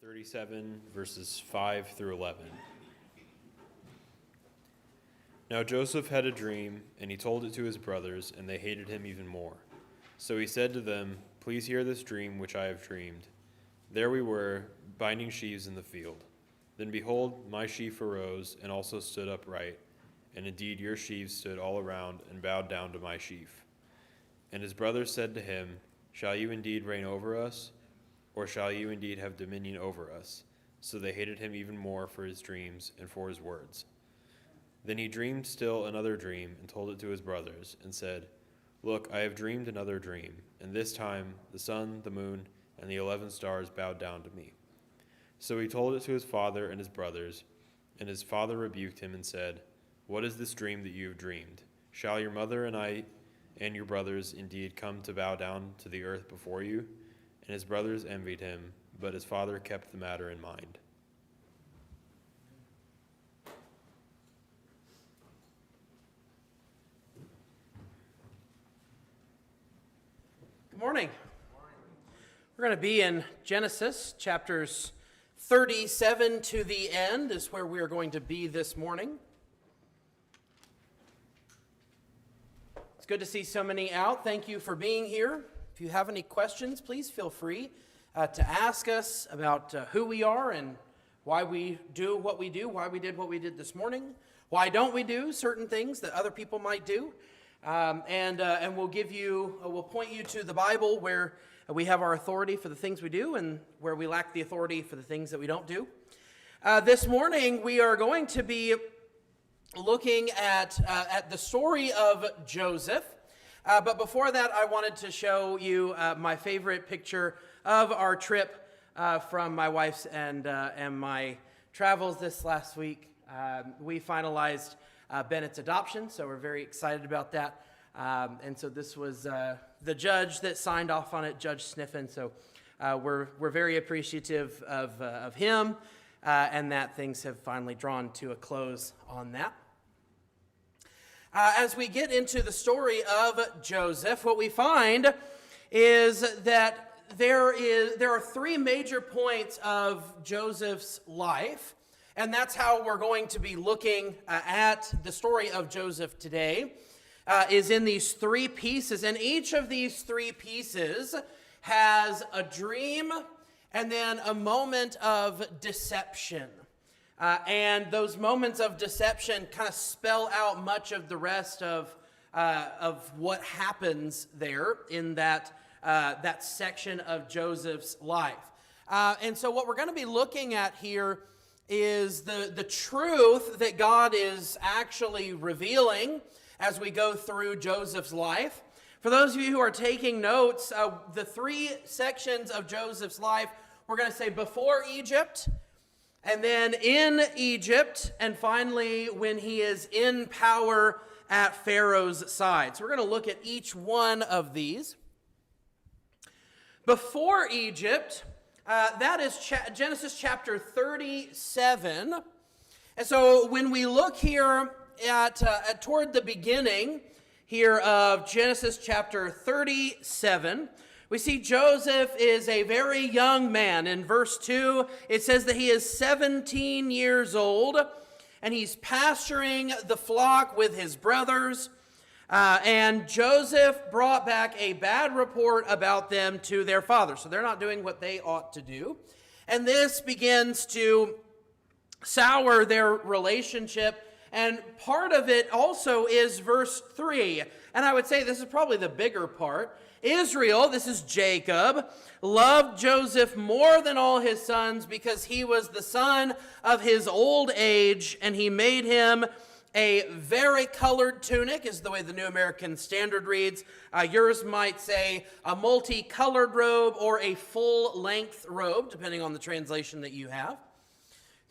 37, verses 5 through 11. Now Joseph had a dream, and he told it to his brothers, and they hated him even more. So he said to them, "Please hear this dream which I have dreamed. There we were, binding sheaves in the field. Then behold, my sheaf arose, and also stood upright, and indeed your sheaves stood all around, and bowed down to my sheaf. And his brothers said to him, Shall you indeed reign over us? Or shall you indeed have dominion over us?" So they hated him even more for his dreams and for his words. Then he dreamed still another dream and told it to his brothers, and said, "Look, I have dreamed another dream, and this time the sun, the moon, and the 11 stars bowed down to me." So he told it to his father and his brothers, and his father rebuked him and said, "What is this dream that you have dreamed? Shall your mother and I and your brothers indeed come to bow down to the earth before you?" And his brothers envied him, but his father kept the matter in mind. Good morning. We're going to be in Genesis, chapters 37 to the end is where we are going to be this morning. It's good to see so many out. Thank you for being here. If you have any questions, please feel free to ask us about who we are and why we do what we do, why we did what we did this morning, why don't we do certain things that other people might do. And we'll point you to the Bible where we have our authority for the things we do and where we lack the authority for the things that we don't do. This morning we are going to be looking at the story of Joseph. But before that, I wanted to show you my favorite picture of our trip from my wife's and my travels this last week. We finalized Bennett's adoption, so we're very excited about that. And so this was the judge that signed off on it, Judge Sniffen. So we're very appreciative of him and that things have finally drawn to a close on that. As we get into the story of Joseph, what we find is that there are three major points of Joseph's life, and that's how we're going to be looking at the story of Joseph today, is in these three pieces. And each of these three pieces has a dream and then a moment of deception. And those moments of deception kind of spell out much of the rest of what happens there in that section of Joseph's life. And so what we're going to be looking at here is the truth that God is actually revealing as we go through Joseph's life. For those of you who are taking notes, the three sections of Joseph's life, we're going to say before Egypt, and then in Egypt, and finally when he is in power at Pharaoh's side. So we're going to look at each one of these. Before Egypt, that is Genesis chapter 37. And so when we look here at toward the beginning here of Genesis chapter 37, we see Joseph is a very young man. In verse 2, it says that he is 17 years old, and he's pasturing the flock with his brothers. And Joseph brought back a bad report about them to their father. So they're not doing what they ought to do. And this begins to sour their relationship. And part of it also is verse 3. And I would say this is probably the bigger part. Israel, this is Jacob, loved Joseph more than all his sons because he was the son of his old age, and he made him a varicolored tunic, is the way the New American Standard reads. Yours might say a multicolored robe or a full-length robe, depending on the translation that you have.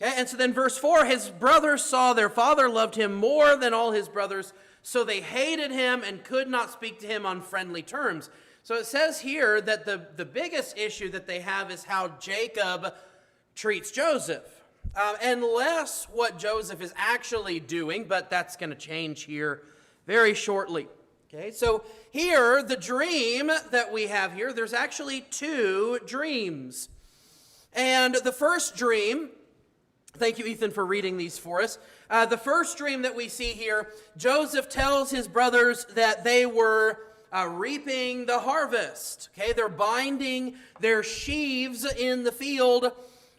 Okay, and so then verse 4, his brothers saw their father loved him more than all his brothers, so they hated him and could not speak to him on friendly terms. So it says here that the biggest issue that they have is how Jacob treats Joseph. And less what Joseph is actually doing, but that's going to change here very shortly. Okay, so here, the dream that we have here, there's actually two dreams. And the first dream, thank you, Ethan, for reading these for us. The first dream that we see here, Joseph tells his brothers that they were reaping the harvest. Okay, they're binding their sheaves in the field,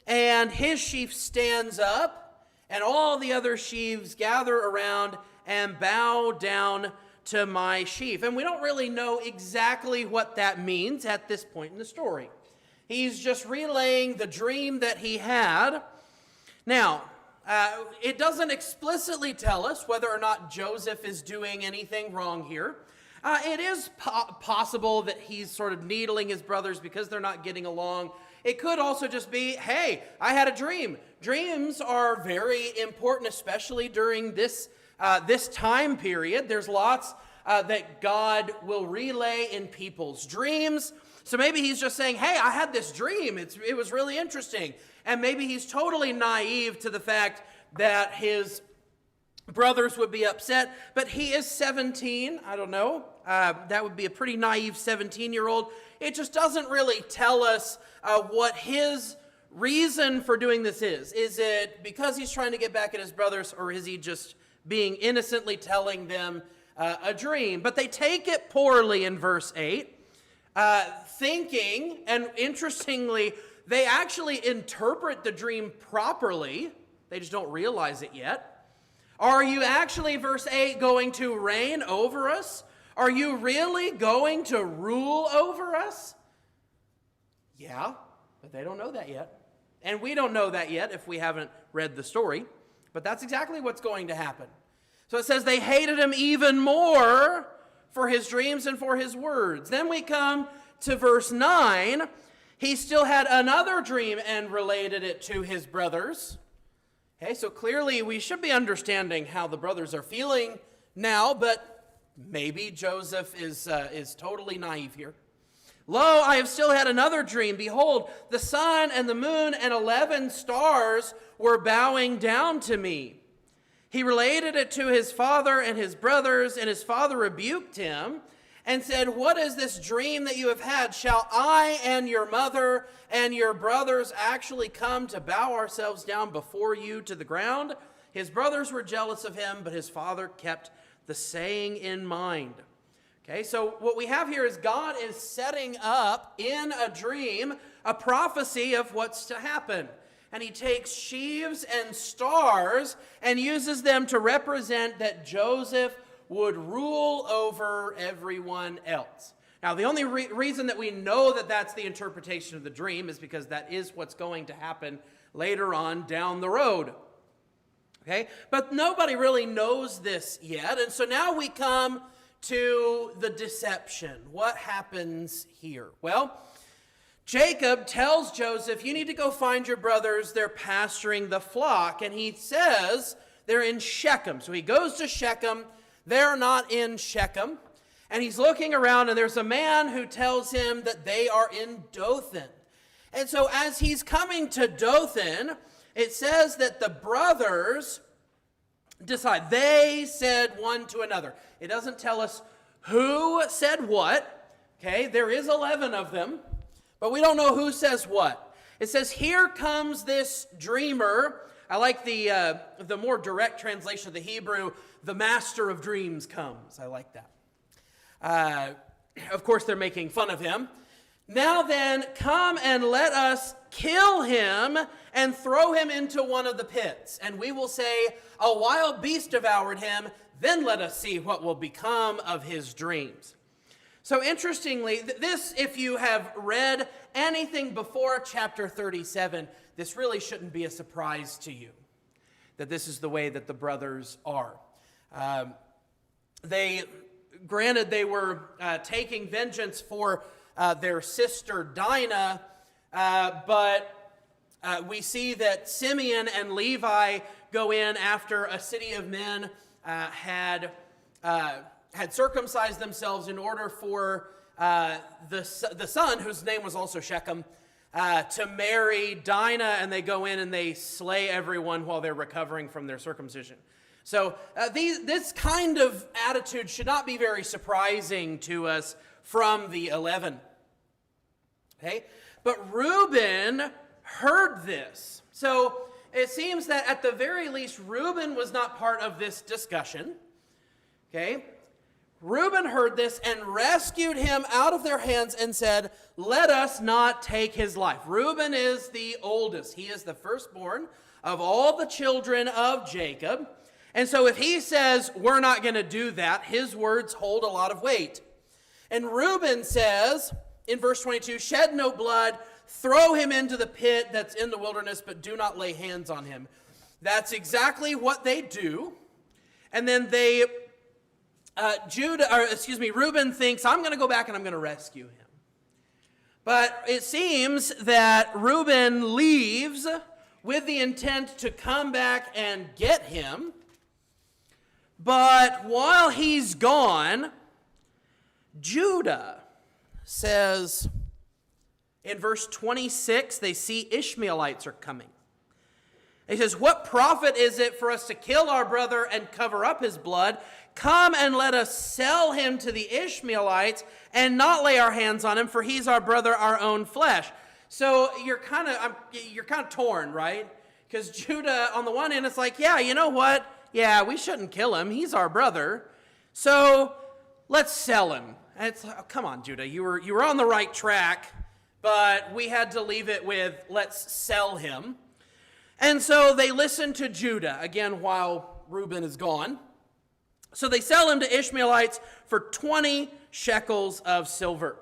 and his sheaf stands up, and all the other sheaves gather around and bow down to my sheaf. And we don't really know exactly what that means at this point in the story. He's just relaying the dream that he had. Now, it doesn't explicitly tell us whether or not Joseph is doing anything wrong here. It is possible that he's sort of needling his brothers because they're not getting along. It could also just be, hey, I had a dream. Dreams are very important, especially during this time period. There's lots that God will relay in people's dreams. So maybe he's just saying, hey, I had this dream. It was really interesting. And maybe he's totally naive to the fact that his brothers would be upset. But he is 17. I don't know. That would be a pretty naive 17-year-old. It just doesn't really tell us what his reason for doing this is. Is it because he's trying to get back at his brothers, or is he just being innocently telling them a dream? But they take it poorly in verse 8. Thinking, and interestingly, they actually interpret the dream properly. They just don't realize it yet. Are you actually, verse 8, going to reign over us? Are you really going to rule over us? Yeah, but they don't know that yet. And we don't know that yet if we haven't read the story. But that's exactly what's going to happen. So it says they hated him even more for his dreams and for his words. Then we come to verse 9. He still had another dream and related it to his brothers. Okay, so clearly we should be understanding how the brothers are feeling now, but maybe Joseph is totally naive here. Lo, I have still had another dream. Behold, the sun and the moon and 11 stars were bowing down to me. He related it to his father and his brothers, and his father rebuked him and said, what is this dream that you have had? Shall I and your mother and your brothers actually come to bow ourselves down before you to the ground? His brothers were jealous of him, but his father kept the saying in mind. Okay, so what we have here is God is setting up in a dream a prophecy of what's to happen. And he takes sheaves and stars and uses them to represent that Joseph would rule over everyone else. Now, the only reason that we know that that's the interpretation of the dream is because that is what's going to happen later on down the road. Okay? But nobody really knows this yet. And so now we come to the deception. What happens here? Well, Jacob tells Joseph, you need to go find your brothers. They're pasturing the flock. And he says they're in Shechem. So he goes to Shechem. They're not in Shechem. And he's looking around, and there's a man who tells him that they are in Dothan. And so as he's coming to Dothan, it says that the brothers decide. They said one to another. It doesn't tell us who said what. Okay, there is 11 of them, but we don't know who says what. It says, here comes this dreamer. I like the more direct translation of the Hebrew, the master of dreams comes. I like that. Of course, they're making fun of him. Now then, come and let us kill him and throw him into one of the pits. And we will say, a wild beast devoured him. Then let us see what will become of his dreams. So interestingly, this, if you have read anything before chapter 37, this really shouldn't be a surprise to you, that this is the way that the brothers are. Granted, they were taking vengeance for their sister Dinah, but we see that Simeon and Levi go in after a city of men had circumcised themselves in order for the son, whose name was also Shechem, to marry Dinah, and they go in and they slay everyone while they're recovering from their circumcision. So this kind of attitude should not be very surprising to us from the 11. Okay? But Reuben heard this. So it seems that at the very least, Reuben was not part of this discussion. Okay? Reuben heard this and rescued him out of their hands and said, "Let us not take his life." Reuben is the oldest. He is the firstborn of all the children of Jacob. And so if he says, "We're not going to do that," his words hold a lot of weight. And Reuben says in verse 22, "Shed no blood, throw him into the pit that's in the wilderness, but do not lay hands on him." That's exactly what they do. And then Reuben thinks, "I'm going to go back and I'm going to rescue him." But it seems that Reuben leaves with the intent to come back and get him. But while he's gone, Judah says in verse 26, they see Ishmaelites are coming. He says, "What profit is it for us to kill our brother and cover up his blood? Come and let us sell him to the Ishmaelites and not lay our hands on him, for he's our brother, our own flesh." So you're kind of torn, right? Because Judah, on the one hand, it's like, yeah, you know what? Yeah, we shouldn't kill him. He's our brother. So let's sell him. And it's like, oh, come on, Judah, you were on the right track, but we had to leave it with, let's sell him. And so they listen to Judah, again, while Reuben is gone. So they sell him to Ishmaelites for 20 shekels of silver.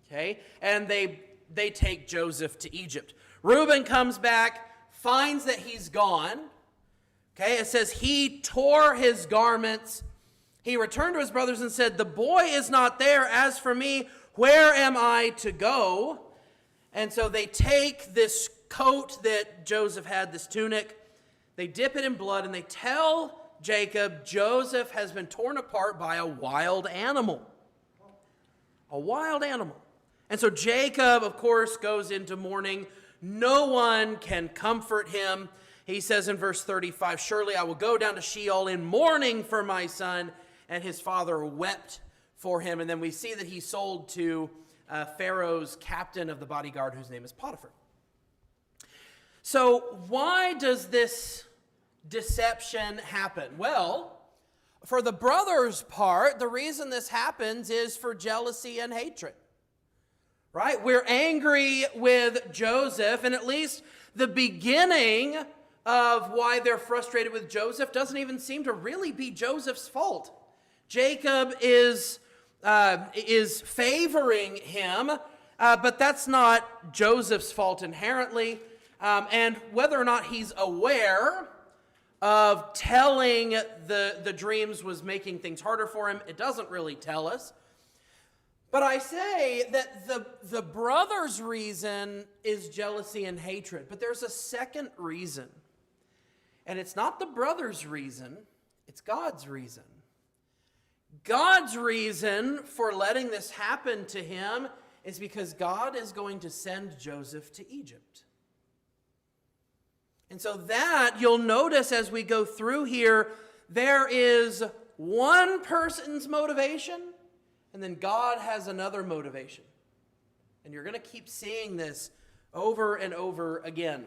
Okay? And they take Joseph to Egypt. Reuben comes back, finds that he's gone. Okay? It says he tore his garments. He returned to his brothers and said, "The boy is not there. As for me, where am I to go?" And so they take this coat that Joseph had, this tunic, they dip it in blood, and they tell Jacob, Joseph has been torn apart by a wild animal. A wild animal. And so Jacob, of course, goes into mourning. No one can comfort him. He says in verse 35, "Surely I will go down to Sheol in mourning for my son." And his father wept for him. And then we see that he's sold to Pharaoh's captain of the bodyguard, whose name is Potiphar. So why does this deception happen? Well, for the brothers' part, the reason this happens is for jealousy and hatred. Right? We're angry with Joseph, and at least the beginning of why they're frustrated with Joseph doesn't even seem to really be Joseph's fault. Jacob is favoring him, but that's not Joseph's fault inherently. And whether or not he's aware of telling the dreams was making things harder for him, it doesn't really tell us. But I say that the brother's reason is jealousy and hatred. But there's a second reason. And it's not the brother's reason, it's God's reason. God's reason for letting this happen to him is because God is going to send Joseph to Egypt. And so that, you'll notice as we go through here, there is one person's motivation, and then God has another motivation. And you're going to keep seeing this over and over again.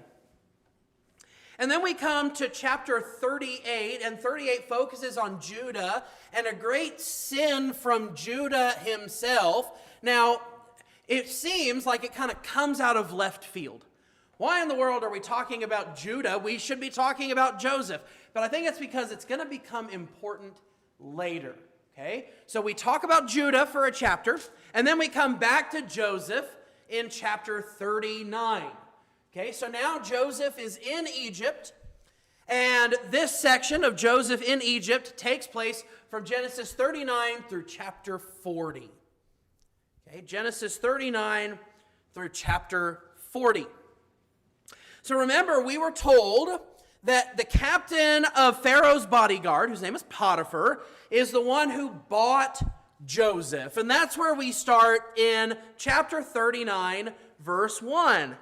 And then we come to chapter 38, and 38 focuses on Judah and a great sin from Judah himself. Now, it seems like it kind of comes out of left field. Why in the world are we talking about Judah? We should be talking about Joseph. But I think it's because it's going to become important later. Okay? So we talk about Judah for a chapter, and then we come back to Joseph in chapter 39. Okay, so now Joseph is in Egypt, and this section of Joseph in Egypt takes place from Genesis 39 through chapter 40. Okay, Genesis 39 through chapter 40. So remember, we were told that the captain of Pharaoh's bodyguard, whose name is Potiphar, is the one who bought Joseph. And that's where we start in chapter 39, verse 1.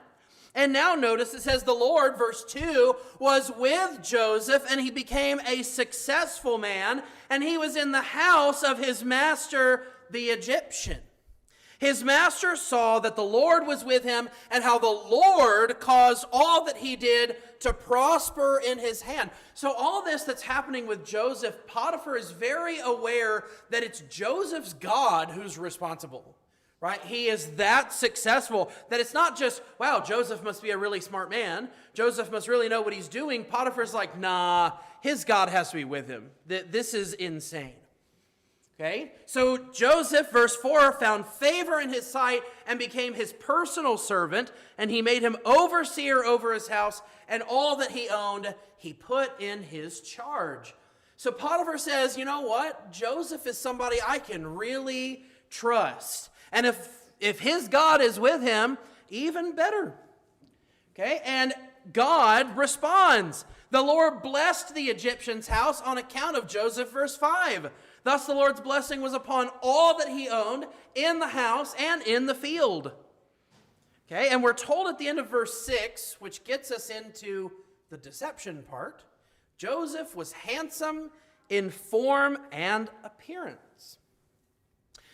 And now notice it says the Lord, verse 2, was with Joseph, and he became a successful man, and he was in the house of his master, the Egyptian. His master saw that the Lord was with him, and how the Lord caused all that he did to prosper in his hand. So all this that's happening with Joseph, Potiphar is very aware that it's Joseph's God who's responsible, right? He is that successful that it's not just, wow, Joseph must be a really smart man. Joseph must really know what he's doing. Potiphar's like, nah, his God has to be with him. This is insane. Okay, so Joseph, verse 4, found favor in his sight and became his personal servant, and he made him overseer over his house, and all that he owned he put in his charge. So Potiphar says, you know what? Joseph is somebody I can really trust. And if his God is with him, even better. Okay, and God responds. The Lord blessed the Egyptian's house on account of Joseph, verse 5. Thus the Lord's blessing was upon all that he owned in the house and in the field. Okay, and we're told at the end of verse 6, which gets us into the deception part, Joseph was handsome in form and appearance.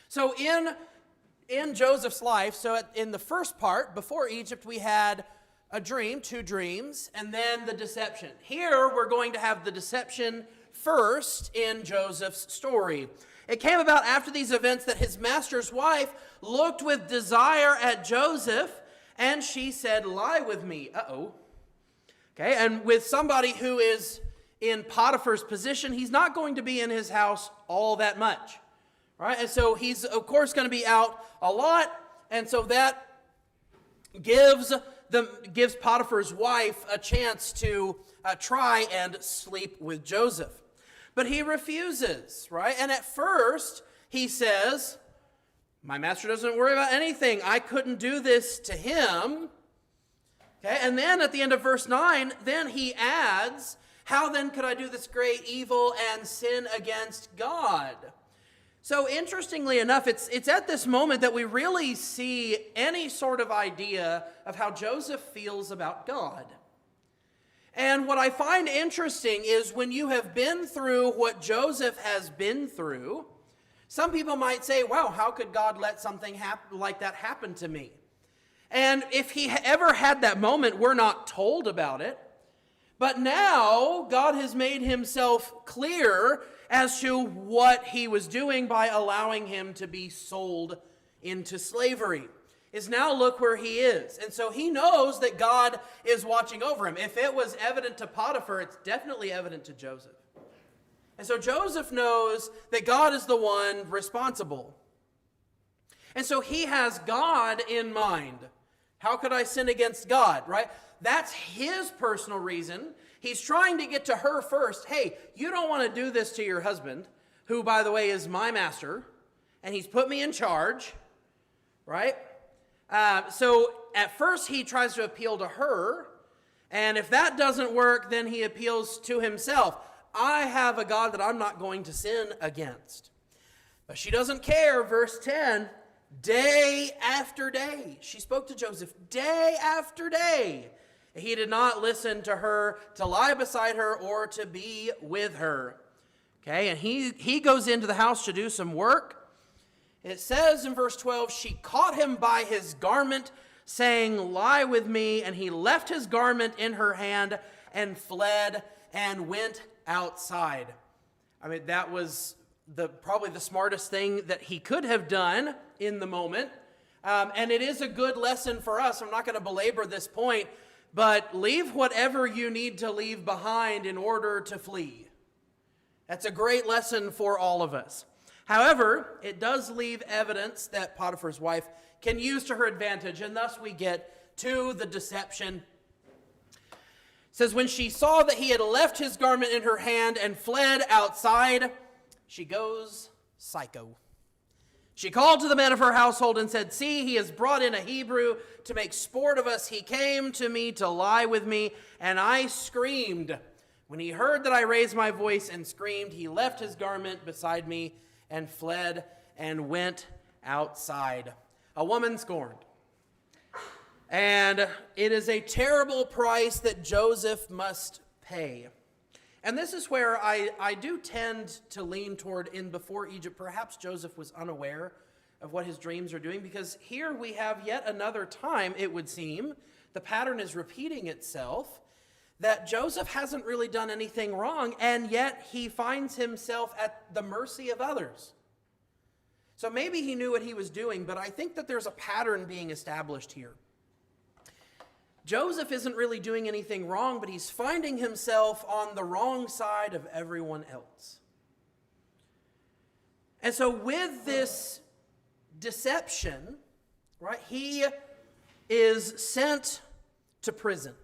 So in Joseph's life, so in the first part, before Egypt, we had a dream, 2 dreams, and then the deception. Here, we're going to have the deception first in Joseph's story. It came about after these events that his master's wife looked with desire at Joseph, and she said, lie with me. Uh-oh. Okay, and with somebody who is in Potiphar's position, he's not going to be in his house all that much. Right? And so he's, of course, going to be out a lot, and so that gives Potiphar's wife a chance to try and sleep with Joseph. But he refuses, right? And at first, he says, my master doesn't worry about anything. I couldn't do this to him. Okay, and then at the end of verse 9, then he adds, how then could I do this great evil and sin against God? So interestingly enough, it's at this moment that we really see any sort of idea of how Joseph feels about God. And what I find interesting is when you have been through what Joseph has been through, some people might say, wow, how could God let something like that happen to me? And if he ever had that moment, we're not told about it. But now God has made himself clear as to what he was doing by allowing him to be sold into slavery. Is now look where he is. And so he knows that God is watching over him. If it was evident to Potiphar, it's definitely evident to Joseph. And so Joseph knows that God is the one responsible. And so he has God in mind. How could I sin against God, right? That's his personal reason. He's trying to get to her first. Hey, you don't want to do this to your husband, who, by the way, is my master, and he's put me in charge, right? So at first he tries to appeal to her, and if that doesn't work, then he appeals to himself. I have a God that I'm not going to sin against. But she doesn't care. Verse 10, day after day, she spoke to Joseph day after day. He did not listen to her, to lie beside her, or to be with her. Okay, and he goes into the house to do some work. It says in verse 12, she caught him by his garment, saying, lie with me. And he left his garment in her hand and fled and went outside. I mean, that was probably the smartest thing that he could have done in the moment. And it is a good lesson for us. I'm not going to belabor this point, but leave whatever you need to leave behind in order to flee. That's a great lesson for all of us. However, it does leave evidence that Potiphar's wife can use to her advantage, and thus we get to the deception. It says, when she saw that he had left his garment in her hand and fled outside, she goes psycho. She called to the men of her household and said, see, he has brought in a Hebrew to make sport of us. He came to me to lie with me, and I screamed. When he heard that I raised my voice and screamed, he left his garment beside me and fled and went outside. A woman scorned. And it is a terrible price that Joseph must pay. And this is where I do tend to lean toward in before Egypt. Perhaps Joseph was unaware of what his dreams are doing, because here we have yet another time, it would seem, the pattern is repeating itself, that Joseph hasn't really done anything wrong, and yet he finds himself at the mercy of others. So maybe he knew what he was doing, but I think that there's a pattern being established here. Joseph isn't really doing anything wrong, but he's finding himself on the wrong side of everyone else. And so with this deception, right, he is sent to prison.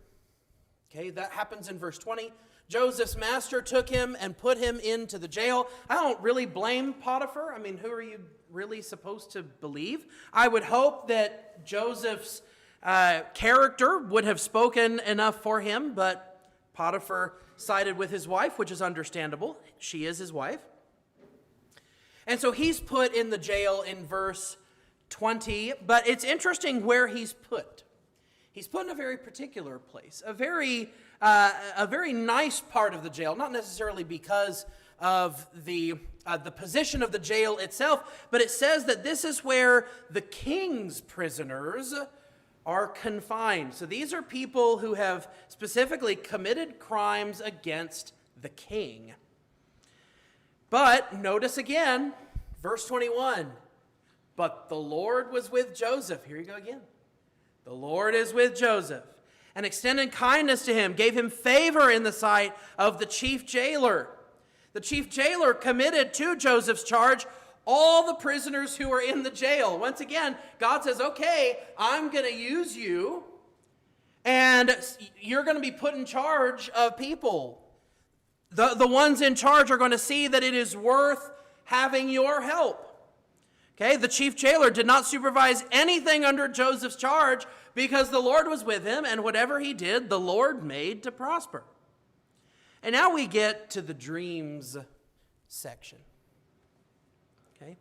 Okay, that happens in verse 20. Joseph's master took him and put him into the jail. I don't really blame Potiphar. I mean, who are you really supposed to believe? I would hope that Joseph's character would have spoken enough for him, but Potiphar sided with his wife, which is understandable. She is his wife. And so he's put in the jail in verse 20, but it's interesting where he's put. He's put in a very particular place, a very nice part of the jail, not necessarily because of the position of the jail itself, but it says that this is where the king's prisoners are confined. So these are people who have specifically committed crimes against the king. But notice again, verse 21, but the Lord was with Joseph. Here you go again. The Lord is with Joseph, and extended kindness to him, gave him favor in the sight of the chief jailer. The chief jailer committed to Joseph's charge all the prisoners who are in the jail. Once again, God says, okay, I'm going to use you, and you're going to be put in charge of people. The ones in charge are going to see that it is worth having your help. Okay, the chief jailer did not supervise anything under Joseph's charge because the Lord was with him, and whatever he did, the Lord made to prosper. And now we get to the dreams section. Okay,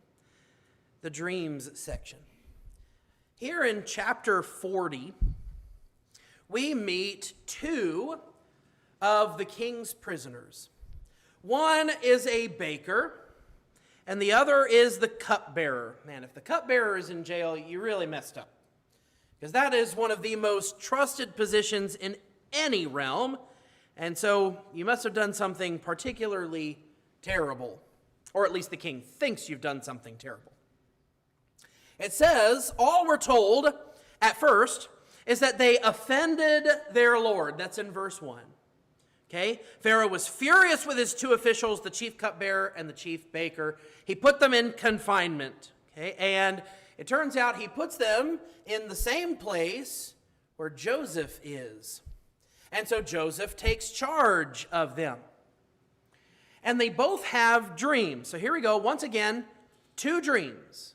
the dreams section. Here in chapter 40, we meet two of the king's prisoners. One is a baker, and the other is the cupbearer. Man, if the cupbearer is in jail, you really messed up. Because that is one of the most trusted positions in any realm. And so you must have done something particularly terrible. Or at least the king thinks you've done something terrible. It says, all we're told at first is that they offended their Lord. That's in verse 1. Okay, Pharaoh was furious with his two officials, the chief cupbearer and the chief baker. He put them in confinement. Okay, and it turns out he puts them in the same place where Joseph is. And so Joseph takes charge of them. And they both have dreams. So here we go. Once again, two dreams.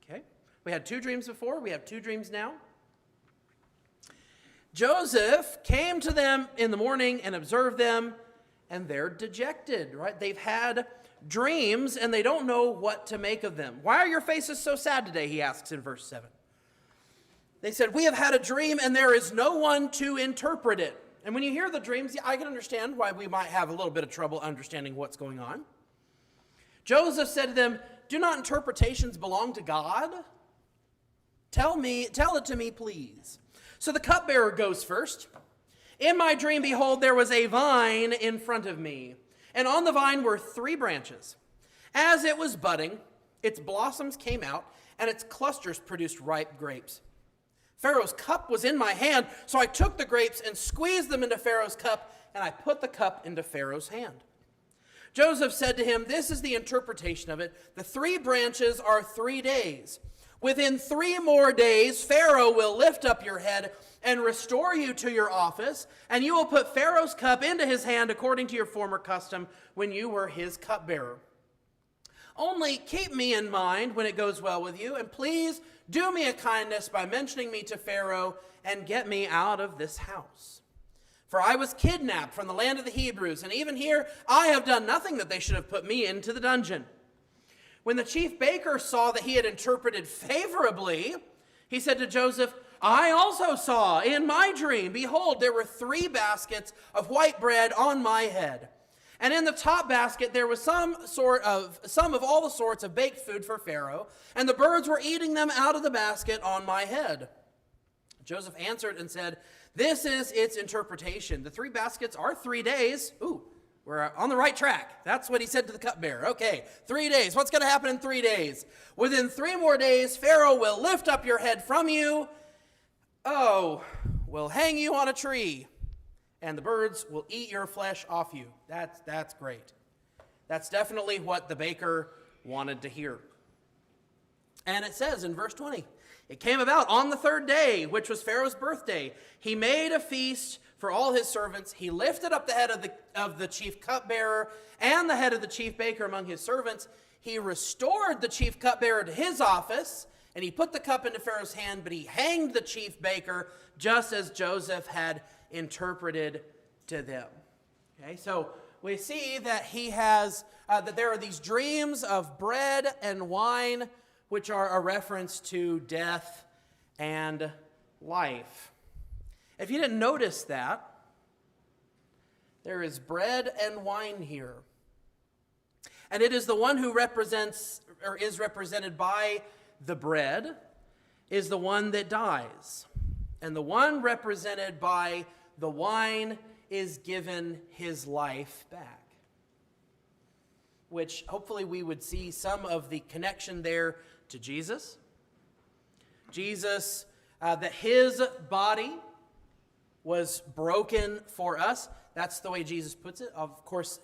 Okay, we had two dreams before. We have two dreams now. Joseph came to them in the morning and observed them, and they're dejected, right? They've had dreams, and they don't know what to make of them. Why are your faces so sad today, he asks in verse 7. They said, we have had a dream, and there is no one to interpret it. And when you hear the dreams, I can understand why we might have a little bit of trouble understanding what's going on. Joseph said to them, do not interpretations belong to God? Tell it to me, please. So the cupbearer goes first. In my dream, behold, there was a vine in front of me, and on the vine were 3 branches. As it was budding, its blossoms came out, and its clusters produced ripe grapes. Pharaoh's cup was in my hand, so I took the grapes and squeezed them into Pharaoh's cup, and I put the cup into Pharaoh's hand. Joseph said to him, this is the interpretation of it. The 3 branches are 3 days. Within 3 more days, Pharaoh will lift up your head and restore you to your office, and you will put Pharaoh's cup into his hand according to your former custom when you were his cupbearer. Only keep me in mind when it goes well with you, and please do me a kindness by mentioning me to Pharaoh and get me out of this house. For I was kidnapped from the land of the Hebrews, and even here I have done nothing that they should have put me into the dungeon. When the chief baker saw that he had interpreted favorably, he said to Joseph, I also saw in my dream, behold, there were 3 baskets of white bread on my head. And in the top basket there was some of all the sorts of baked food for Pharaoh, and the birds were eating them out of the basket on my head. Joseph answered and said, this is its interpretation. The 3 baskets are 3 days. Ooh, we're on the right track. That's what he said to the cupbearer. Okay, 3 days. What's going to happen in 3 days? Within 3 more days, Pharaoh will lift up your head from you. Oh, will hang you on a tree, and the birds will eat your flesh off you. That's great. That's definitely what the baker wanted to hear. And it says in verse 20, it came about on the 3rd day, which was Pharaoh's birthday. He made a feast for all his servants. He lifted up the head of the chief cupbearer and the head of the chief baker among his servants. He restored the chief cupbearer to his office, and he put the cup into Pharaoh's hand, but he hanged the chief baker just as Joseph had interpreted to them. Okay, so we see that he has, that there are these dreams of bread and wine, which are a reference to death and life. If you didn't notice that, there is bread and wine here. And it is the one who represents, or is represented by the bread, is the one that dies. And the one represented by the wine is given his life back. Which hopefully we would see some of the connection there to Jesus. Jesus, that his body was broken for us. That's the way Jesus puts it. Of course,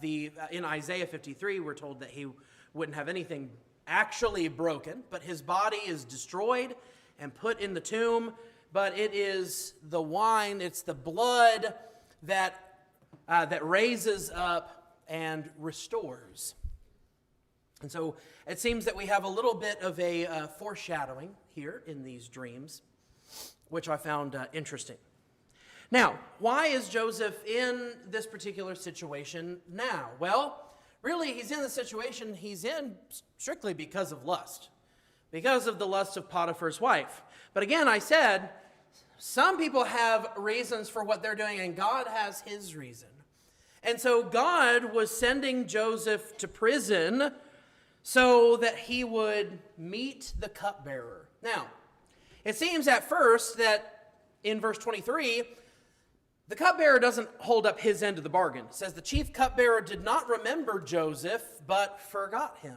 in Isaiah 53, we're told that he wouldn't have anything actually broken, but his body is destroyed and put in the tomb. But it is the wine, it's the blood that raises up and restores. And so it seems that we have a little bit of a foreshadowing here in these dreams, which I found interesting. Now, why is Joseph in this particular situation now? Well, really, he's in the situation he's in strictly because of lust, because of the lust of Potiphar's wife. But again, I said, some people have reasons for what they're doing, and God has his reason. And so God was sending Joseph to prison so that he would meet the cupbearer. Now, it seems at first that in verse 23, the cupbearer doesn't hold up his end of the bargain. It says the chief cupbearer did not remember Joseph, but forgot him.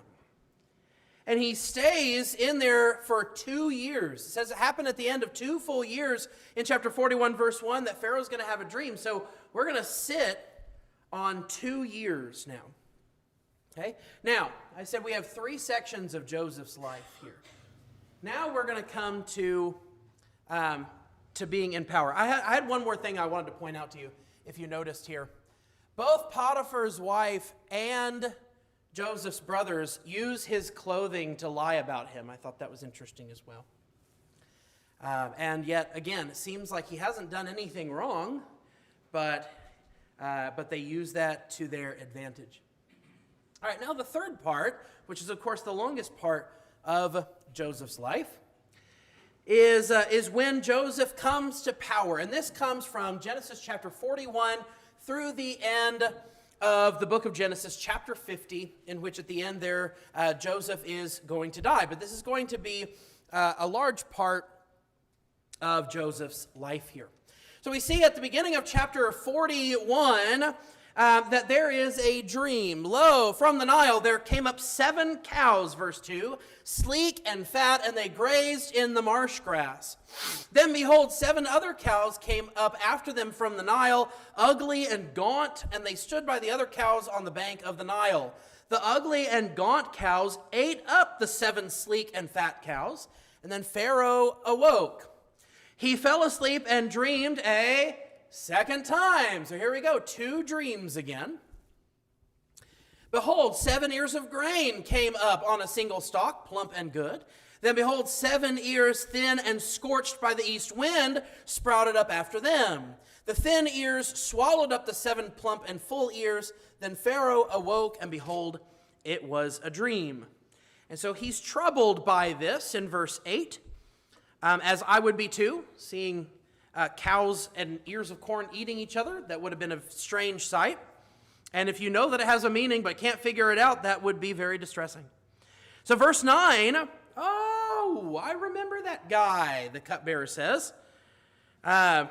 And he stays in there for 2 years. It says it happened at the end of 2 full years in chapter 41, verse 1, that Pharaoh's going to have a dream. So we're going to sit on 2 years now. Okay? Now, I said we have 3 sections of Joseph's life here. Now we're going to come to being in power. I had one more thing I wanted to point out to you, if you noticed here. Both Potiphar's wife and Joseph's brothers use his clothing to lie about him. I thought that was interesting as well. And yet, again, it seems like he hasn't done anything wrong, but they use that to their advantage. All right, now the third part, which is, of course, the longest part of Joseph's life, is when Joseph comes to power. And this comes from Genesis chapter 41 through the end of the book of Genesis, chapter 50, in which at the end there, Joseph is going to die. But this is going to be a large part of Joseph's life here. So we see at the beginning of chapter 41 that there is a dream. Lo, from the Nile there came up 7 cows, verse 2, sleek and fat, and they grazed in the marsh grass. Then behold, 7 other cows came up after them from the Nile, ugly and gaunt, and they stood by the other cows on the bank of the Nile. The ugly and gaunt cows ate up the 7 sleek and fat cows, and then Pharaoh awoke. He fell asleep and dreamed a second time. So here we go, 2 dreams again. Behold, 7 ears of grain came up on a single stalk, plump and good. Then behold, 7 ears, thin and scorched by the east wind, sprouted up after them. The thin ears swallowed up the 7 plump and full ears. Then Pharaoh awoke, and behold, it was a dream. And so he's troubled by this in verse 8, as I would be too, seeing cows and ears of corn eating each other. That would have been a strange sight. And if you know that it has a meaning but can't figure it out, that would be very distressing. So verse 9, oh, I remember that guy, the cupbearer says. And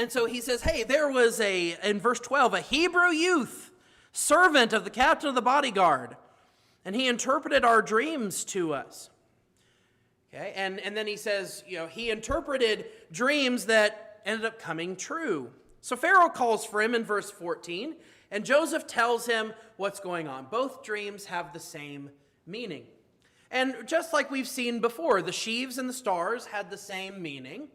so he says, hey, there was in verse 12, a Hebrew youth, servant of the captain of the bodyguard, and he interpreted our dreams to us. Okay, and then he says, he interpreted dreams that ended up coming true. So Pharaoh calls for him in verse 14, and Joseph tells him what's going on. Both dreams have the same meaning. And just like we've seen before, the sheaves and the stars had the same meaning.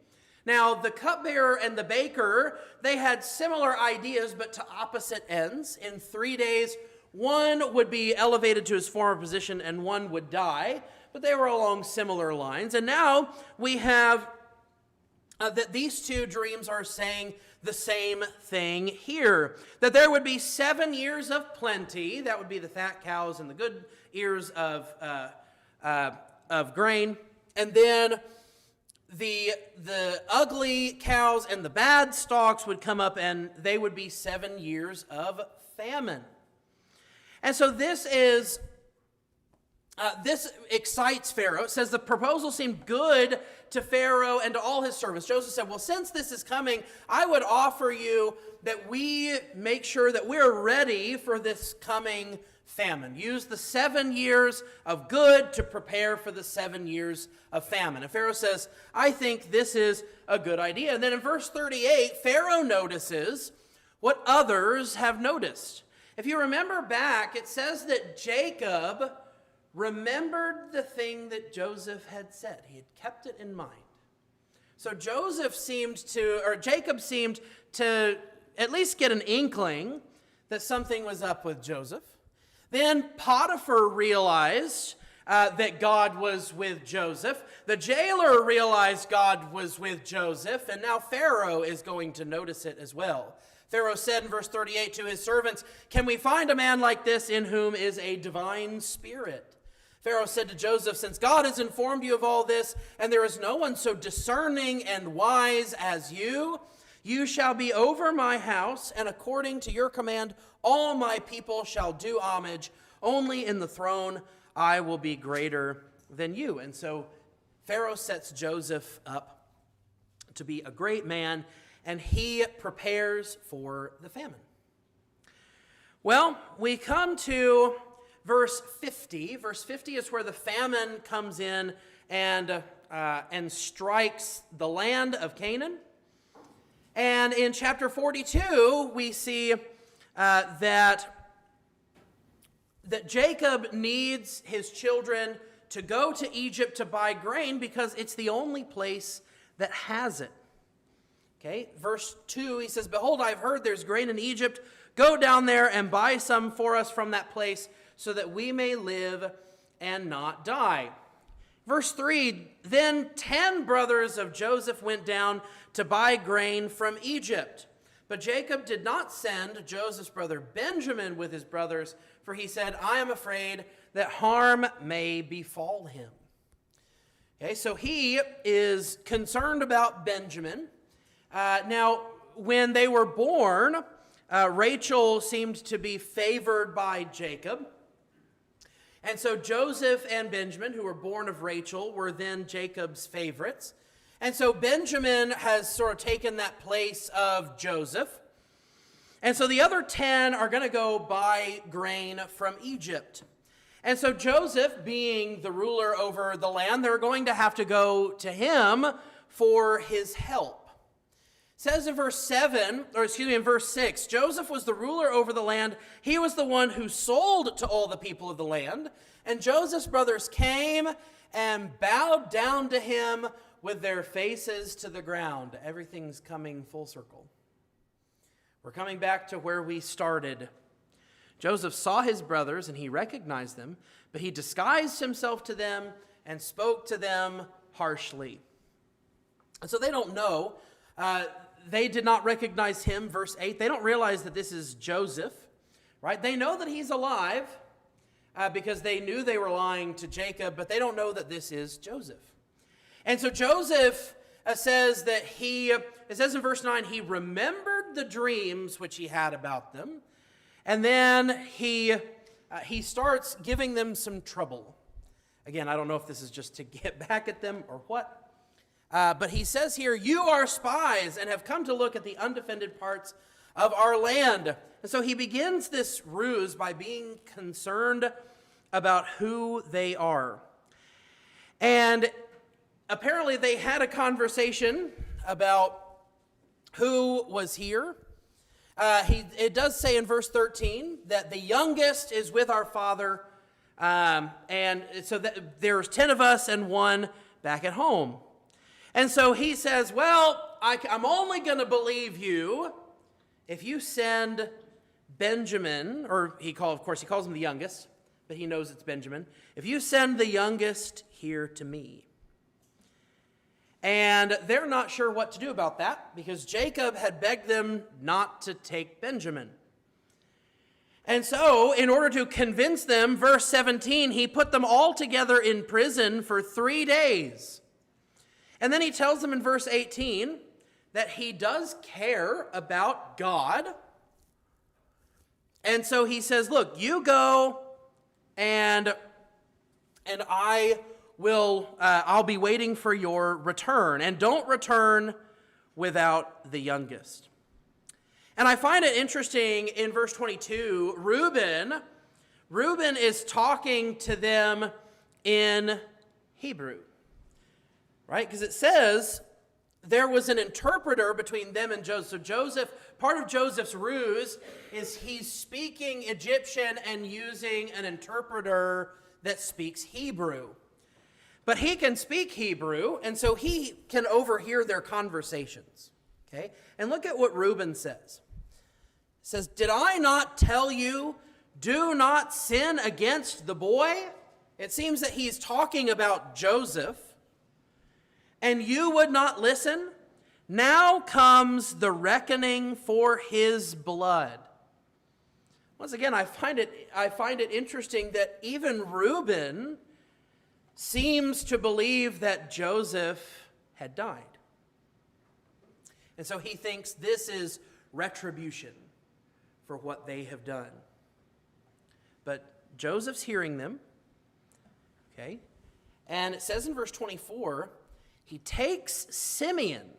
Now, the cupbearer and the baker, they had similar ideas, but to opposite ends. In 3 days, one would be elevated to his former position and one would die, but they were along similar lines. And now we have that these two dreams are saying the same thing here. That there would be 7 years of plenty. That would be the fat cows and the good ears of grain. And then the ugly cows and the bad stalks would come up, and they would be 7 years of famine. And so this excites Pharaoh. It says the proposal seemed good to Pharaoh and to all his servants. Joseph said, well, since this is coming, I would offer you that we make sure that we're ready for this coming famine. Use the 7 years of good to prepare for the 7 years of famine. And Pharaoh says, I think this is a good idea. And then in verse 38, Pharaoh notices what others have noticed. If you remember back, it says that Jacob remembered the thing that Joseph had said. He had kept it in mind. So Jacob seemed to at least get an inkling that something was up with Joseph. Then Potiphar realized that God was with Joseph. The jailer realized God was with Joseph, and now Pharaoh is going to notice it as well. Pharaoh said in verse 38 to his servants, can we find a man like this in whom is a divine spirit? Pharaoh said to Joseph, since God has informed you of all this, and there is no one so discerning and wise as you, you shall be over my house, and according to your command, all my people shall do homage. Only in the throne I will be greater than you. And so Pharaoh sets Joseph up to be a great man, and he prepares for the famine. Well, we come to verse 50. Verse 50 is where the famine comes in and strikes the land of Canaan. And in chapter 42, we see that Jacob needs his children to go to Egypt to buy grain because it's the only place that has it. Okay, verse 2, he says, behold, I've heard there's grain in Egypt. Go down there and buy some for us from that place so that we may live and not die. Verse 3, then 10 brothers of Joseph went down to buy grain from Egypt. But Jacob did not send Joseph's brother Benjamin with his brothers, for he said, I am afraid that harm may befall him. Okay, so he is concerned about Benjamin. Now, when they were born, Rachel seemed to be favored by Jacob. And so Joseph and Benjamin, who were born of Rachel, were then Jacob's favorites. And so Benjamin has sort of taken that place of Joseph. And so the other 10 are going to go buy grain from Egypt. And so Joseph, being the ruler over the land, they're going to have to go to him for his help. It says in verse 6, Joseph was the ruler over the land. He was the one who sold to all the people of the land. And Joseph's brothers came and bowed down to him with their faces to the ground. Everything's coming full circle. We're coming back to where we started. Joseph saw his brothers and he recognized them, but he disguised himself to them and spoke to them harshly. And so they don't know. They did not recognize him, verse 8. They don't realize that this is Joseph, right? They know that he's alive because they knew they were lying to Jacob, but they don't know that this is Joseph. And so Joseph says that it says in verse 9, he remembered the dreams which he had about them. And then he starts giving them some trouble. Again, I don't know if this is just to get back at them or what. But he says here, "You are spies and have come to look at the undefended parts of our land." And so he begins this ruse by being concerned about who they are. And apparently they had a conversation about who was here. It does say in verse 13 that the youngest is with our father, and so that there's 10 of us and one back at home. And so he says, well, I'm only going to believe you if you send Benjamin, or of course he calls him the youngest, but he knows it's Benjamin. If you send the youngest here to me. And they're not sure what to do about that because Jacob had begged them not to take Benjamin. And so, in order to convince them, verse 17, he put them all together in prison for 3 days. And then he tells them in verse 18 that he does care about God. And so he says, look, you go and I'll be waiting for your return, and don't return without the youngest. And I find it interesting in verse 22, Reuben is talking to them in Hebrew, right? Because it says there was an interpreter between them and Joseph. So Joseph, part of Joseph's ruse is he's speaking Egyptian and using an interpreter that speaks Hebrew. But he can speak Hebrew, and so he can overhear their conversations. Okay? And look at what Reuben says. He says, "Did I not tell you, do not sin against the boy?" It seems that he's talking about Joseph. "And you would not listen? Now comes the reckoning for his blood." Once again, I find it interesting that even Reuben seems to believe that Joseph had died. And so he thinks this is retribution for what they have done. But Joseph's hearing them, okay? And it says in verse 24, he takes Simeon.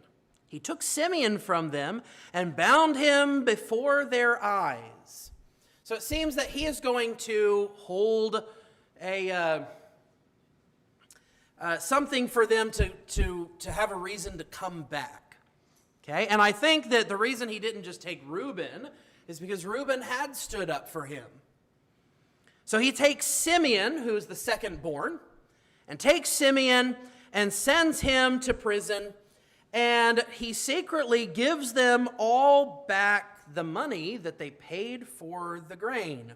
He took Simeon from them and bound him before their eyes. So it seems that he is going to hold something for them to have a reason to come back. Okay? And I think that the reason he didn't just take Reuben is because Reuben had stood up for him. So he takes Simeon, who's the second born, and takes Simeon and sends him to prison, and he secretly gives them all back the money that they paid for the grain.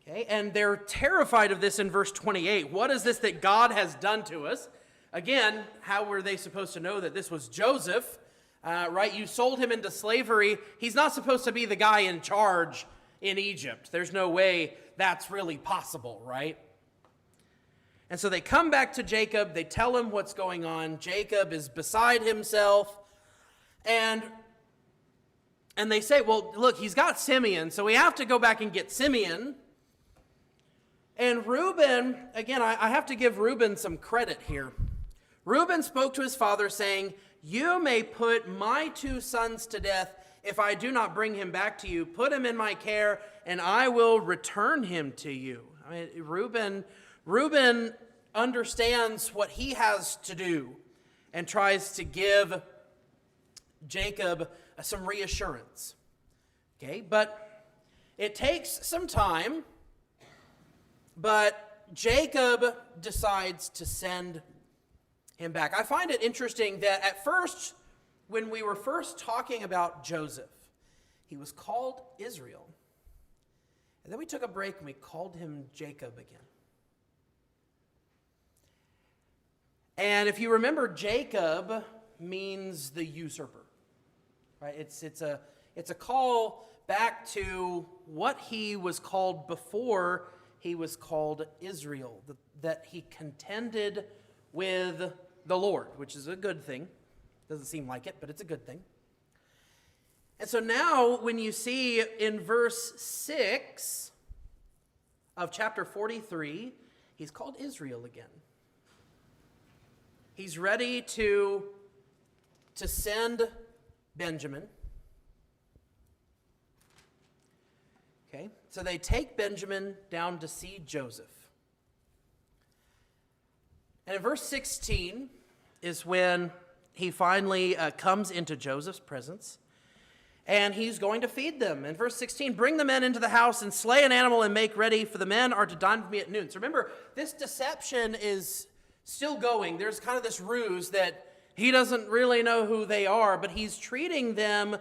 Okay, and they're terrified of this in verse 28. What is this that God has done to us? Again, how were they supposed to know that this was Joseph? Right? You sold him into slavery. He's not supposed to be the guy in charge in Egypt. There's no way that's really possible, right? And so they come back to Jacob. They tell him what's going on. Jacob is beside himself. And they say, well, look, he's got Simeon, so we have to go back and get Simeon. And Reuben, again, I have to give Reuben some credit here. Reuben spoke to his father, saying, "You may put my 2 sons to death if I do not bring him back to you. Put him in my care, and I will return him to you." I mean, Reuben understands what he has to do and tries to give Jacob some reassurance. Okay, but it takes some time. But Jacob decides to send him back. I find it interesting that at first, when we were first talking about Joseph, he was called Israel. And then we took a break and we called him Jacob again. And if you remember, Jacob means the usurper. Right? It's a call back to what he was called before he was called Israel, that he contended with the Lord, which is a good thing. Doesn't seem like it, but it's a good thing. And so now when you see in verse 6 of chapter 43, he's called Israel again. He's ready to send Benjamin. Okay, so they take Benjamin down to see Joseph. And in verse 16 is when he finally comes into Joseph's presence. And he's going to feed them. In verse 16, bring the men into the house and slay an animal and make ready, for the men are to dine with me at noon. So remember, this deception is still going. There's kind of this ruse that he doesn't really know who they are, but he's treating them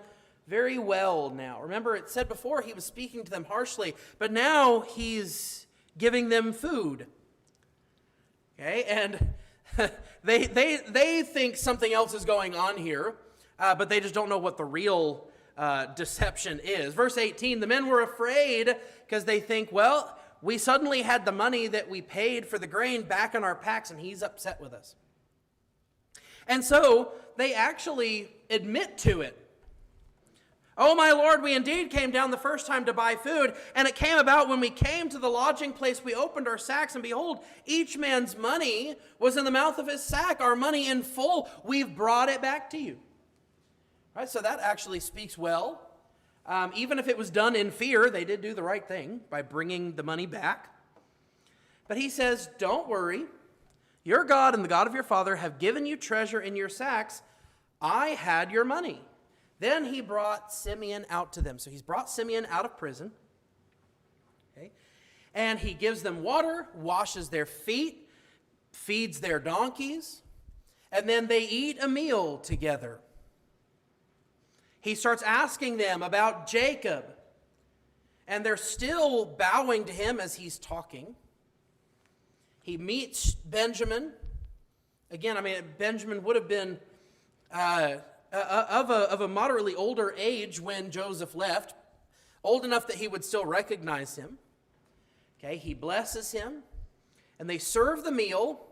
very well now. Remember, it said before he was speaking to them harshly, but now he's giving them food. Okay, and they think something else is going on here, but they just don't know what the real deception is. Verse 18, the men were afraid because they think, well, we suddenly had the money that we paid for the grain back in our packs, and he's upset with us. And so they actually admit to it. Oh, my Lord, we indeed came down the first time to buy food, and it came about when we came to the lodging place, we opened our sacks, and behold, each man's money was in the mouth of his sack, our money in full. We've brought it back to you. Right, so that actually speaks well. Even if it was done in fear, they did do the right thing by bringing the money back. But he says, don't worry. Your God and the God of your father have given you treasure in your sacks. I had your money. Then he brought Simeon out to them. So he's brought Simeon out of prison. Okay? And he gives them water, washes their feet, feeds their donkeys, and then they eat a meal together. He starts asking them about Jacob, and they're still bowing to him as he's talking. He meets Benjamin. Again, Benjamin would have been of a moderately older age when Joseph left, old enough that he would still recognize him. Okay, he blesses him, and they serve the meal.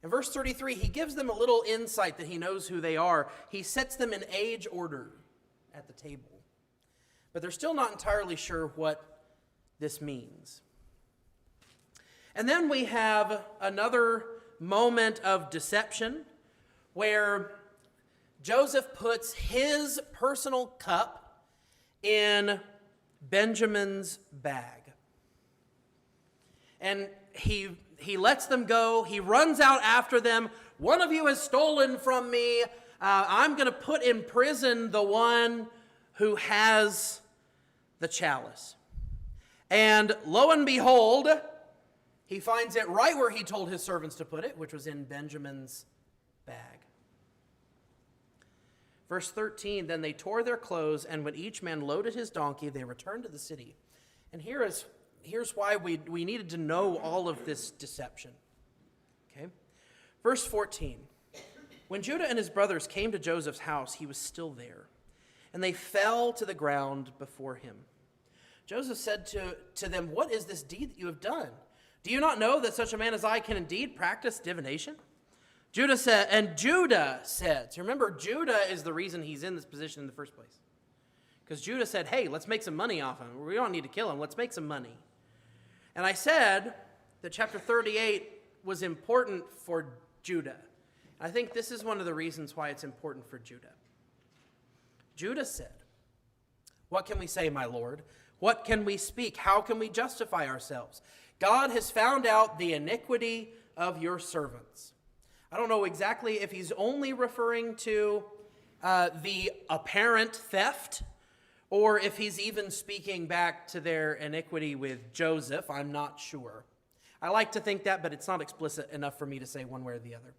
In verse 33, he gives them a little insight that he knows who they are. He sets them in age order at the table. But they're still not entirely sure what this means. And then we have another moment of deception where Joseph puts his personal cup in Benjamin's bag. And he lets them go. He runs out after them. One of you has stolen from me. I'm going to put in prison the one who has the chalice. And lo and behold, he finds it right where he told his servants to put it, which was in Benjamin's bag. Verse 13, then they tore their clothes, and when each man loaded his donkey, they returned to the city. And here's why we needed to know all of this deception. Okay? Verse 14. When Judah and his brothers came to Joseph's house, he was still there, and they fell to the ground before him. Joseph said to them, what is this deed that you have done? Do you not know that such a man as I can indeed practice divination? Judah said, so remember, Judah is the reason he's in this position in the first place. Because Judah said, hey, let's make some money off him. We don't need to kill him. Let's make some money. And I said that chapter 38 was important for Judah. I think this is one of the reasons why it's important for Judah. Judah said, what can we say, my Lord? What can we speak? How can we justify ourselves? God has found out the iniquity of your servants. I don't know exactly if he's only referring to the apparent theft, or if he's even speaking back to their iniquity with Joseph. I'm not sure. I like to think that, but it's not explicit enough for me to say one way or the other.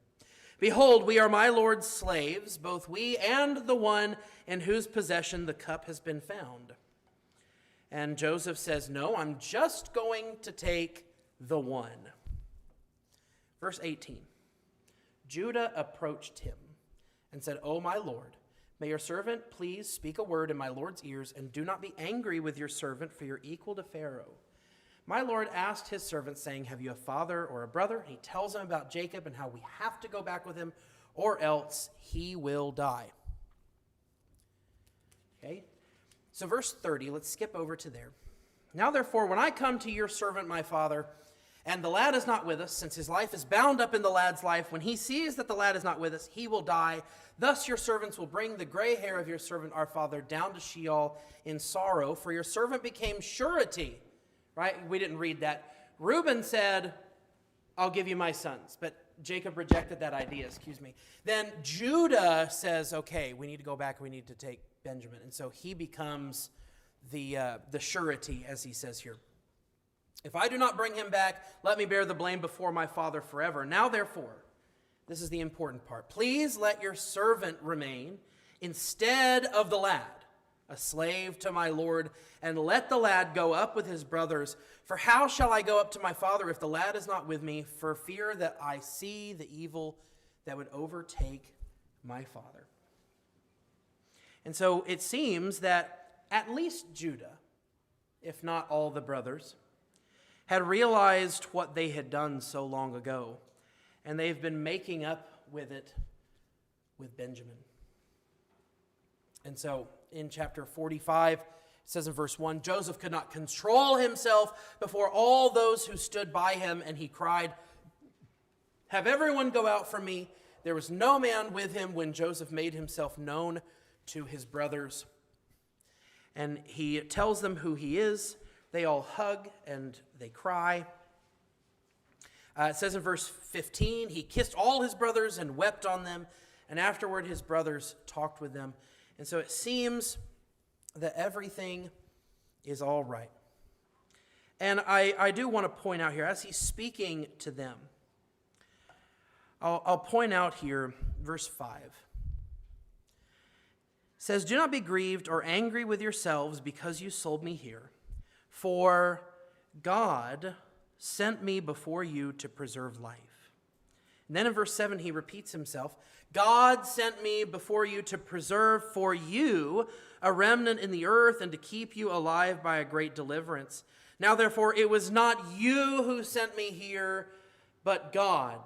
Behold, we are my Lord's slaves, both we and the one in whose possession the cup has been found. And Joseph says, no, I'm just going to take the one. Verse 18. Judah approached him and said, O my Lord, may your servant please speak a word in my Lord's ears, and do not be angry with your servant, for you're equal to Pharaoh. My Lord asked his servant, saying, have you a father or a brother? And he tells him about Jacob and how we have to go back with him, or else he will die. Okay? So verse 30, let's skip over to there. Now therefore, when I come to your servant my father, and the lad is not with us, since his life is bound up in the lad's life, when he sees that the lad is not with us, he will die. Thus your servants will bring the gray hair of your servant our father down to Sheol in sorrow, for your servant became surety. Right? We didn't read that. Reuben said, I'll give you my sons. But Jacob rejected that idea, Then Judah says, okay, we need to go back, we need to take Benjamin. And so he becomes the surety, as he says here. If I do not bring him back, let me bear the blame before my father forever. Now therefore, this is the important part. Please let your servant remain instead of the lad, a slave to my Lord, and let the lad go up with his brothers. For how shall I go up to my father if the lad is not with me, for fear that I see the evil that would overtake my father? And so it seems that at least Judah, if not all the brothers, had realized what they had done so long ago, and they've been making up with it with Benjamin. And so in chapter 45, it says in verse 1, Joseph could not control himself before all those who stood by him, and he cried, have everyone go out from me. There was no man with him when Joseph made himself known to his brothers. And he tells them who he is. They all hug and they cry. It says in verse 15, he kissed all his brothers and wept on them, and afterward his brothers talked with them. And so it seems that everything is all right. And I do want to point out here, as he's speaking to them, I'll point out here, verse 5. It says, do not be grieved or angry with yourselves because you sold me here. For God sent me before you to preserve life. And then in verse 7, he repeats himself. God sent me before you to preserve for you a remnant in the earth and to keep you alive by a great deliverance. Now, therefore, it was not you who sent me here, but God.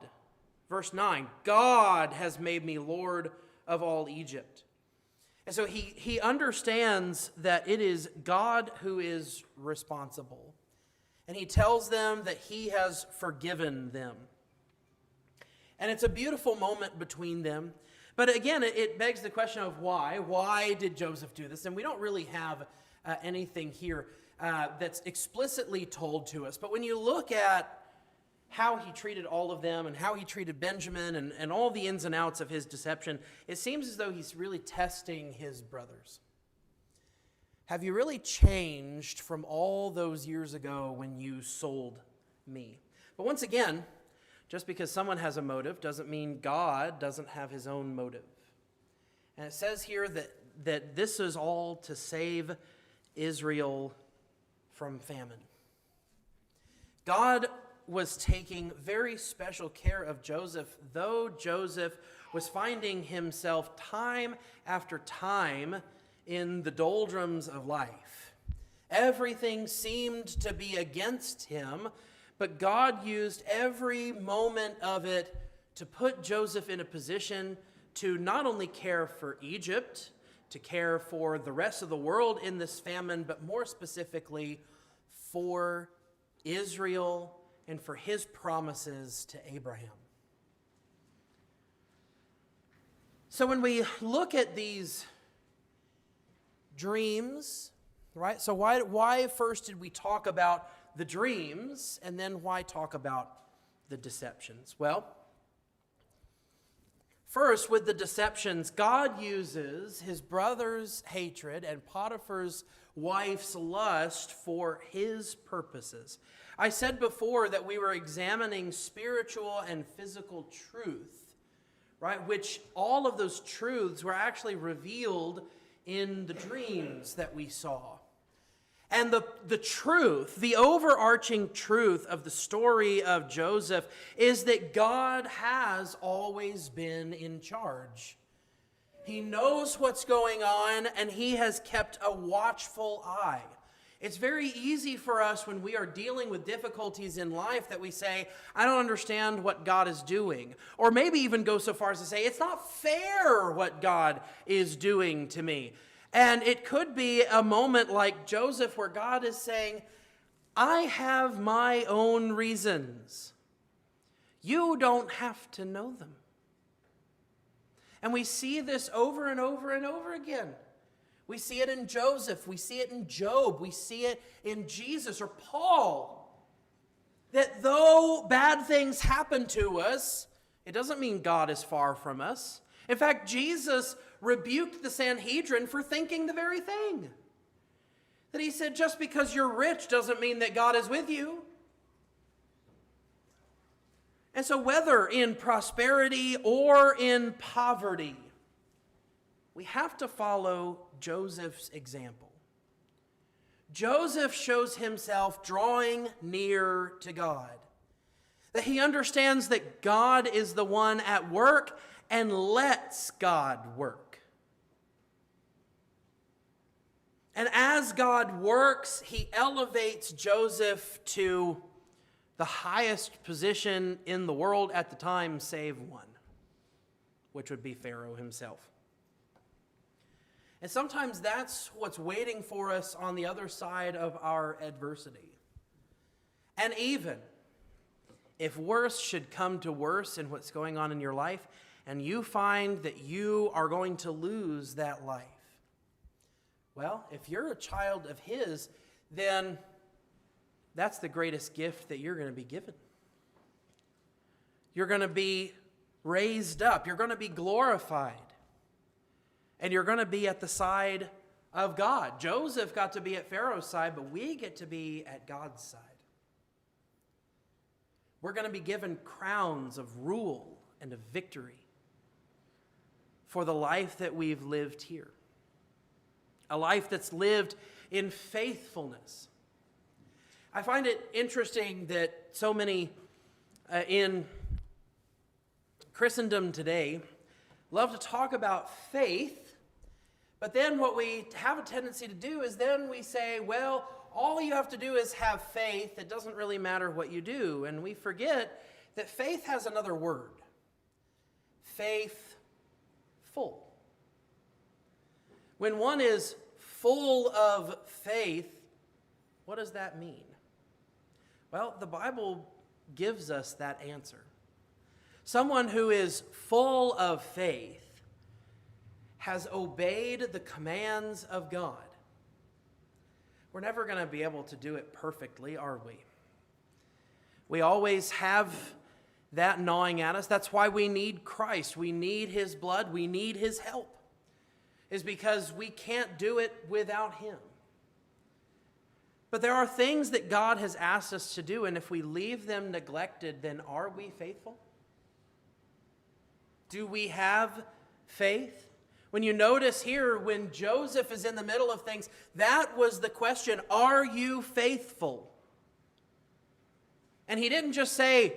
Verse 9, God has made me Lord of all Egypt. And so he understands that it is God who is responsible. And he tells them that he has forgiven them. And it's a beautiful moment between them. But again, it begs the question of why. Why did Joseph do this? And we don't really have anything here that's explicitly told to us. But when you look at how he treated all of them and how he treated Benjamin and all the ins and outs of his deception, it seems as though he's really testing his brothers. Have you really changed from all those years ago when you sold me? But once again, just because someone has a motive doesn't mean God doesn't have his own motive. And it says here that this is all to save Israel from famine. God was taking very special care of Joseph, though Joseph was finding himself time after time in the doldrums of life. Everything seemed to be against him, but God used every moment of it to put Joseph in a position to not only care for Egypt, to care for the rest of the world in this famine, but more specifically for Israel and for his promises to Abraham. So when we look at these dreams, right? So why first did we talk about the dreams, and then why talk about the deceptions? Well, first, with the deceptions, God uses his brother's hatred and Potiphar's wife's lust for his purposes. I said before that we were examining spiritual and physical truth, right? Which all of those truths were actually revealed in the dreams that we saw. And the truth, the overarching truth of the story of Joseph is that God has always been in charge. He knows what's going on, and he has kept a watchful eye. It's very easy for us when we are dealing with difficulties in life that we say, I don't understand what God is doing. Or maybe even go so far as to say, it's not fair what God is doing to me. And it could be a moment like Joseph where God is saying, I have my own reasons. You don't have to know them. And we see this over and over and over again. We see it in Joseph. We see it in Job. We see it in Jesus or Paul. That though bad things happen to us, it doesn't mean God is far from us. In fact, Jesus rebuked the Sanhedrin for thinking the very thing. That he said, just because you're rich doesn't mean that God is with you. And so whether in prosperity or in poverty, we have to follow Joseph's example. Joseph shows himself drawing near to God. That he understands that God is the one at work and lets God work. And as God works, he elevates Joseph to the highest position in the world at the time, save one, which would be Pharaoh himself. And sometimes that's what's waiting for us on the other side of our adversity. And even if worse should come to worse in what's going on in your life, and you find that you are going to lose that life, well, if you're a child of his, then that's the greatest gift that you're going to be given. You're going to be raised up. You're going to be glorified. And you're going to be at the side of God. Joseph got to be at Pharaoh's side, but we get to be at God's side. We're going to be given crowns of rule and of victory for the life that we've lived here. A life that's lived in faithfulness. I find it interesting that so many in Christendom today love to talk about faith, but then what we have a tendency to do is then we say, well, all you have to do is have faith. It doesn't really matter what you do. And we forget that faith has another word. Faithful. When one is full of faith, what does that mean? Well, the Bible gives us that answer. Someone who is full of faith has obeyed the commands of God. We're never going to be able to do it perfectly, are we? We always have that gnawing at us. That's why we need Christ. We need his blood. We need his help. Is because we can't do it without him. But there are things that God has asked us to do, and if we leave them neglected, then are we faithful? Do we have faith? When you notice here, when Joseph is in the middle of things, that was the question, are you faithful? And he didn't just say,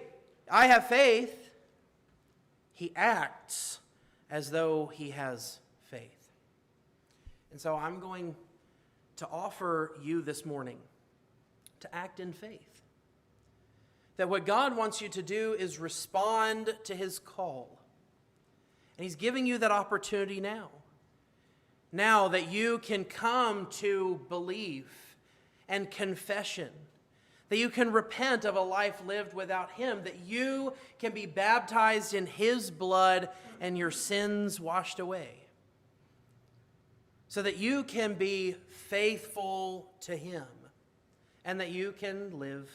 I have faith. He acts as though he has faith. And so I'm going to offer you this morning to act in faith. That what God wants you to do is respond to his call. And he's giving you that opportunity now. Now that you can come to belief and confession. That you can repent of a life lived without him. That you can be baptized in his blood and your sins washed away. So that you can be faithful to him. And that you can live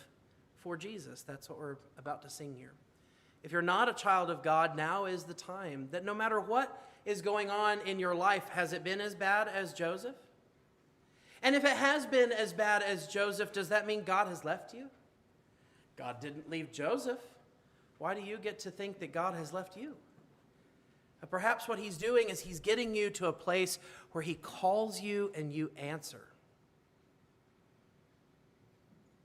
for Jesus. That's what we're about to sing here. If you're not a child of God, now is the time that no matter what is going on in your life, has it been as bad as Joseph? And if it has been as bad as Joseph, does that mean God has left you? God didn't leave Joseph. Why do you get to think that God has left you? Perhaps what he's doing is he's getting you to a place where he calls you and you answer.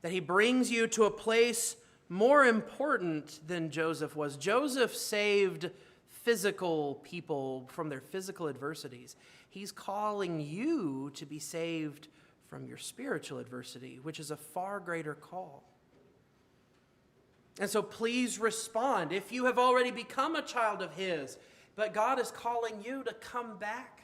That he brings you to a place more important than Joseph was. Joseph saved physical people from their physical adversities. He's calling you to be saved from your spiritual adversity, which is a far greater call. And so please respond. If you have already become a child of his, but God is calling you to come back,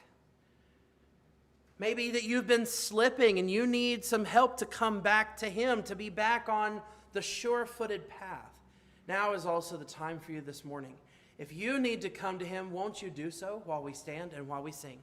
Maybe that you've been slipping and you need some help to come back to Him, to be back on the sure-footed path. Now is also the time for you this morning. If you need to come to Him, won't you do so while we stand and while we sing?